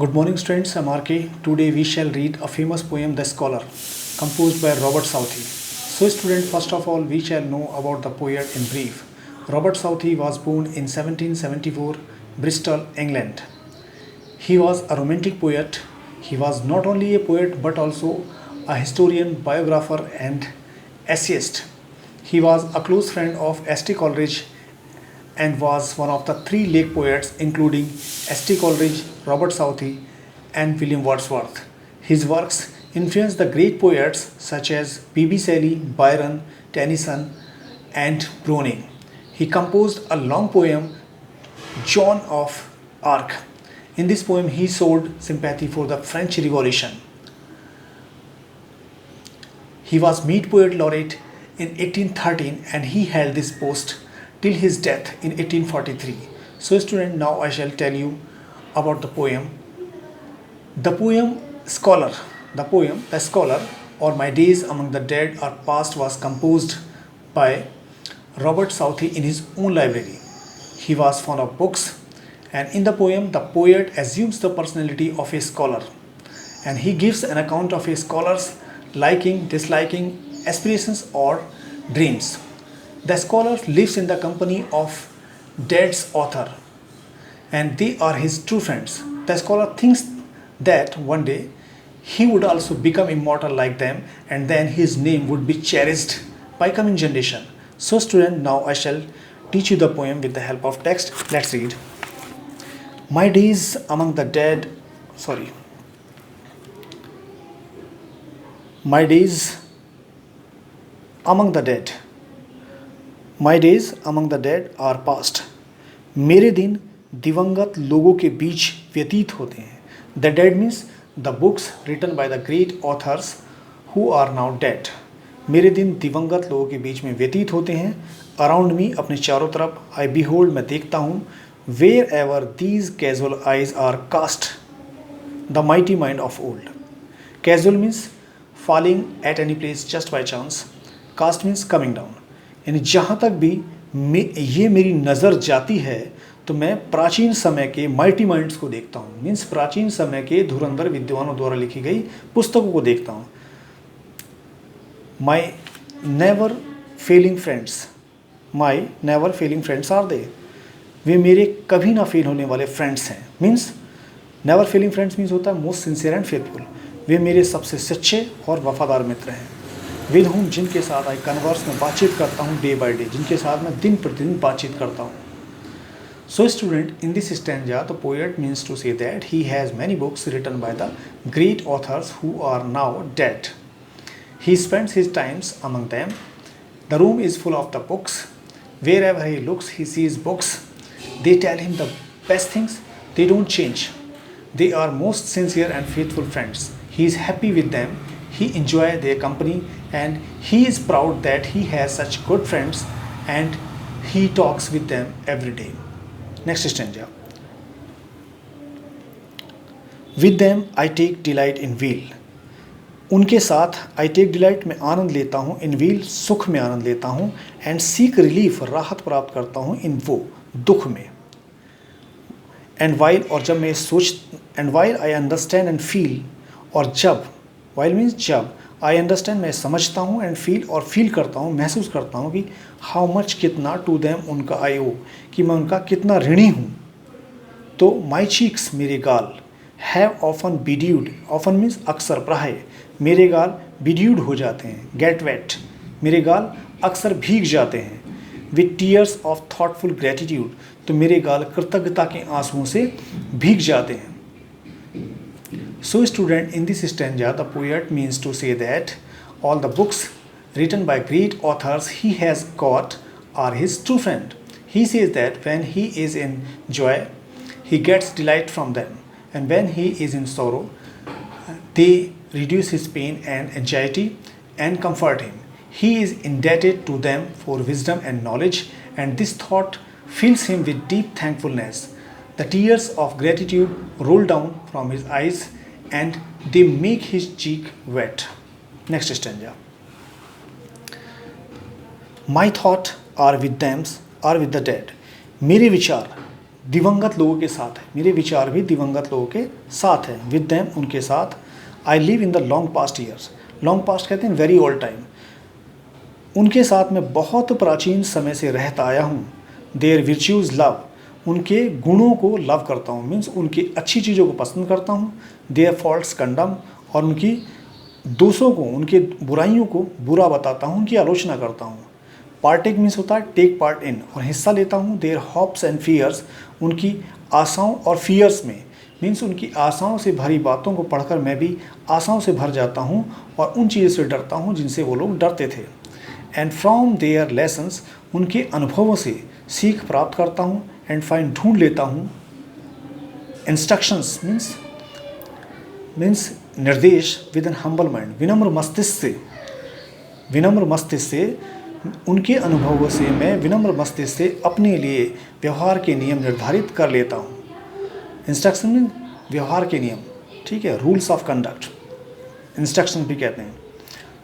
Good morning, students. I'm RK. Today we shall read a famous poem, The Scholar, composed by Robert Southey. So, student, first of all, we shall know about the poet in brief. Robert Southey was born in 1774, Bristol, England. He was a romantic poet. He was not only a poet but also a historian, biographer, and essayist. He was a close friend of S.T. Coleridge and was one of the three Lake poets, including S.T. Coleridge, Robert Southey, and William Wordsworth. His works influenced the great poets such as B.B. Shelley, Byron, Tennyson, and Browning. He composed a long poem, Joan of Arc. In this poem, he showed sympathy for the French Revolution. He was Mead Poet Laureate in 1813 and he held this post till his death in 1843. So, student, now I shall tell you about the poem. The poem Scholar, The Scholar, or My Days Among the Dead Are Past was composed by Robert Southey in his own library. He was fond of books, and in the poem, the poet assumes the personality of a scholar, and he gives an account of a scholar's liking, disliking, aspirations, or dreams. The scholar lives in the company of Dead's author, and they are his true friends. The scholar thinks that one day he would also become immortal like them, and then his name would be cherished by coming generation. So, student, now I shall teach you the poem with the help of text. Let's read. My days among the dead, sorry. My days among the dead. My days among the dead are past. मेरे दिन दिवंगत लोगों के बीच व्यतीत होते हैं. The dead means the books written by the great authors who are now dead. मेरे दिन दिवंगत लोगों के बीच में व्यतीत होते हैं. Around me, अपने चारों तरफ, I behold, मैं देखता हूँ. Wherever these casual eyes are cast, the mighty mind of old. Casual means falling at any place just by chance. Cast means coming down. यानी जहाँ तक भी ये मेरी नज़र जाती है तो मैं प्राचीन समय के माइटी माइंड्स को देखता हूँ. मीन्स प्राचीन समय के धुरंधर विद्वानों द्वारा लिखी गई पुस्तकों को देखता हूँ. My never failing friends are they. वे मेरे कभी ना फेल होने वाले फ्रेंड्स हैं. Means never failing friends means होता है मोस्ट सिंसियर एंड फेथफुल. वे मेरे सबसे सच्चे और वफादार मित्र हैं. विद होम, जिनके साथ आई कन्वर्स, में बातचीत करता हूँ डे बाय डे, जिनके साथ मैं दिन प्रतिदिन बातचीत करता हूँ. So student, in this stanza the poet means to say that he has many books written by the great authors who are now dead. He spends his times among them. The room is full of the books. Wherever he looks, he sees books. They tell him the best things. They don't change. They are most sincere and faithful friends. He is happy with them. He enjoys their company and he is proud that he has such good friends and he talks with them every day. Next stanza. With them I take delight in weal. उनके साथ I take delight में आनंद लेता हूँ, इन wheel सुख में आनंद लेता हूँ, and seek relief राहत प्राप्त करता हूँ इन वो दुख में. एंड वाइल, और जब मैं सोच, and while I understand and feel, और जब, वाइल मीन्स जब, आई अंडरस्टैंड मैं समझता हूँ, एंड फील और फील करता हूँ, महसूस करता हूँ कि हाउ मच कितना, टू देम उनका आई ओ, कि मैं उनका कितना ऋणी हूँ. तो माई चीक्स मेरे गाल, हैव ऑफन बिड्यूड, ऑफन मीन्स अक्सर, प्राय, मेरे गाल बिड्यूड हो जाते हैं, गेट वेट, मेरे गाल अक्सर भीग जाते हैं. With tears of thoughtful gratitude, तो मेरे गाल कृतज्ञता के आंसुओं से भीग जाते हैं. So student, in this stanza the poet means to say that all the books written by great authors he has got are his true friend. He says that when he is in joy he gets delight from them, and when he is in sorrow they reduce his pain and anxiety and comfort him. He is indebted to them for wisdom and knowledge, and this thought fills him with deep thankfulness. The tears of gratitude roll down from his eyes and they make his cheek wet. Next stanza. My thought are with them, are with the dead. मेरे विचार दिवंगत लोगों के साथ है, मेरे विचार भी दिवंगत लोगों के साथ है। विद देम, उनके साथ। I live in the long past years, long past कहते हैं वेरी ओल्ड टाइम, उनके साथ मैं बहुत प्राचीन समय से रहता आया हूँ। देयर विर्च्यूज़ लव, उनके गुणों को लव करता हूँ, मीन्स उनकी अच्छी चीज़ों को पसंद करता हूँ। देयर फॉल्ट्स कंडम, और उनकी दोषों को, उनके बुराइयों को बुरा बताता हूँ, उनकी आलोचना करता हूँ। पार्टेक मीन्स होता है टेक पार्ट इन, और हिस्सा लेता हूँ। देयर होप्स एंड फियर्स, उनकी आशाओं और फियर्स में, मीन्स उनकी आशाओं से भरी बातों को पढ़कर मैं भी आशाओं से भर जाता हूँ और उन चीज़ों से डरता हूँ जिनसे वो लोग डरते थे। एंड फ्रॉम देयर लेसन्स, उनके अनुभवों से सीख प्राप्त करता हूँ। एंड फाइंड, ढूंढ लेता हूँ। इंस्ट्रक्शंस मीन्स निर्देश। विद एन हम्बल माइंड, विनम्र मस्तिष्क से उनके अनुभवों से मैं विनम्र मस्तिष्क से अपने लिए व्यवहार के नियम निर्धारित कर लेता हूँ। इंस्ट्रक्शन में व्यवहार के नियम, ठीक है, रूल्स ऑफ कंडक्ट, इंस्ट्रक्शन भी कहते हैं।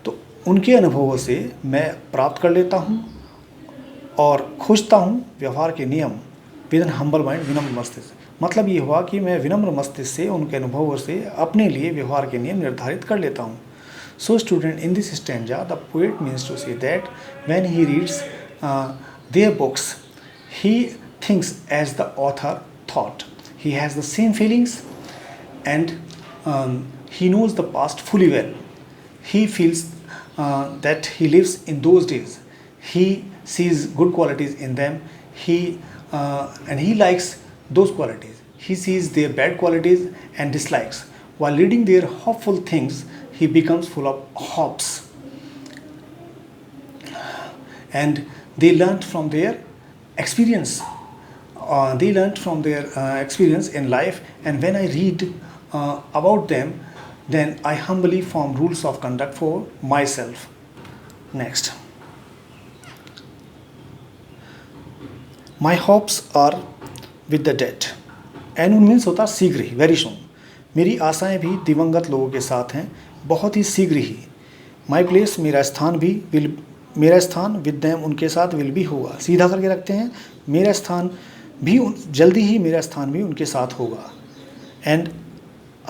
तो उनके अनुभवों से मैं प्राप्त कर लेता हूँ और खोजता हूँ व्यवहार के नियम। विद एन हम्बल माइंड, विनम्र मस्तिष्क, मतलब ये हुआ कि मैं विनम्र मस्तिष्क से उनके अनुभवों से अपने लिए व्यवहार के नियम निर्धारित कर लेता हूँ। So student, in this stanza, the poet means to say that when he reads their books, he thinks as the author thought. He has the same feelings, and he knows the past fully well. He feels that he lives in those days. He sees good qualities in them. And he likes those qualities. He sees their bad qualities and dislikes. While reading their hopeful things, he becomes full of hopes, and they learned from their experience. Experience in life, and when I read about them, then I humbly form rules of conduct for myself. Next, my hopes are with the dead. Anon means होता शीघ्र ही, very soon. मेरी आशाएं भी दिवंगत लोगों के साथ हैं, बहुत ही शीघ्र ही। माई प्लेस, मेरा स्थान विद देम, उनके साथ विल भी होगा। सीधा करके रखते हैं, मेरा स्थान भी जल्दी ही मेरा स्थान भी उनके साथ होगा। And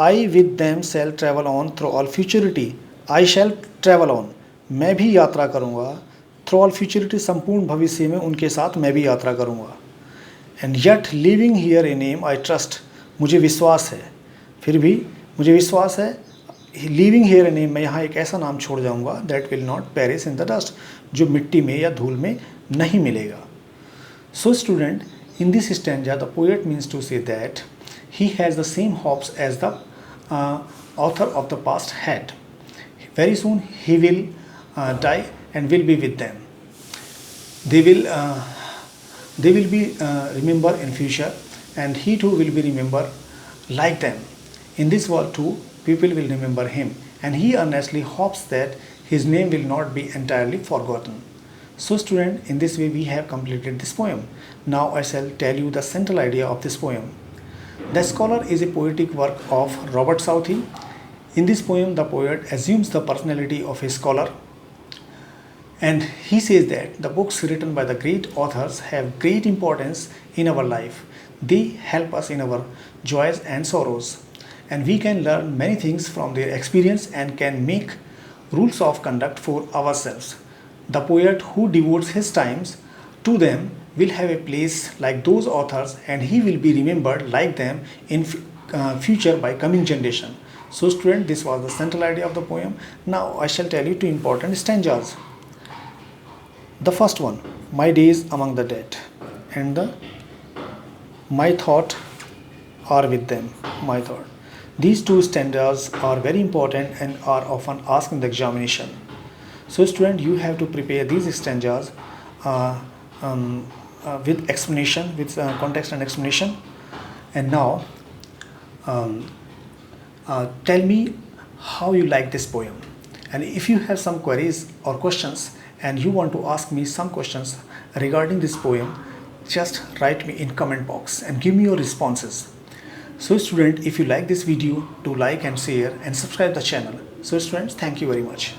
I with them shall travel on through all futurity. I shall travel on, मैं भी यात्रा करूँगा। थ्रू ऑल फ्यूचरिटी, संपूर्ण भविष्य में उनके साथ मैं भी यात्रा करूँगा। And yet living here a name I trust, मुझे विश्वास है, फिर भी मुझे विश्वास है। लिविंग हियर ए नेम, मैं यहाँ एक ऐसा नाम छोड़ जाऊँगा, that will not perish in the dust, जो मिट्टी में या धूल में नहीं मिलेगा। So student, in this stanza the poet means to say that he has the same hopes as the author of the past had. Very soon he will die and will be with them. They will be remembered in future, and he too will be remembered like them. In this world too, people will remember him, and he earnestly hopes that his name will not be entirely forgotten. So student, in this way we have completed this poem. Now I shall tell you the central idea of this poem. The Scholar is a poetic work of Robert Southey. In this poem, the poet assumes the personality of a scholar, and he says that the books written by the great authors have great importance in our life. They help us in our joys and sorrows, and we can learn many things from their experience and can make rules of conduct for ourselves. The poet who devotes his times to them will have a place like those authors, and he will be remembered like them in future by coming generation. So student, this was the central idea of the poem. Now I shall tell you two important stanzas. The first one, my days among the dead, and my thought are with them, my thought. These two stanzas are very important and are often asked in the examination. So student, you have to prepare these stanzas with explanation, with context and explanation. And now tell me how you like this poem, and if you have some queries or questions and you want to ask me some questions regarding this poem, just write me in comment box and give me your responses. So student, if you like this video, do like and share and subscribe the channel. So students, thank you very much.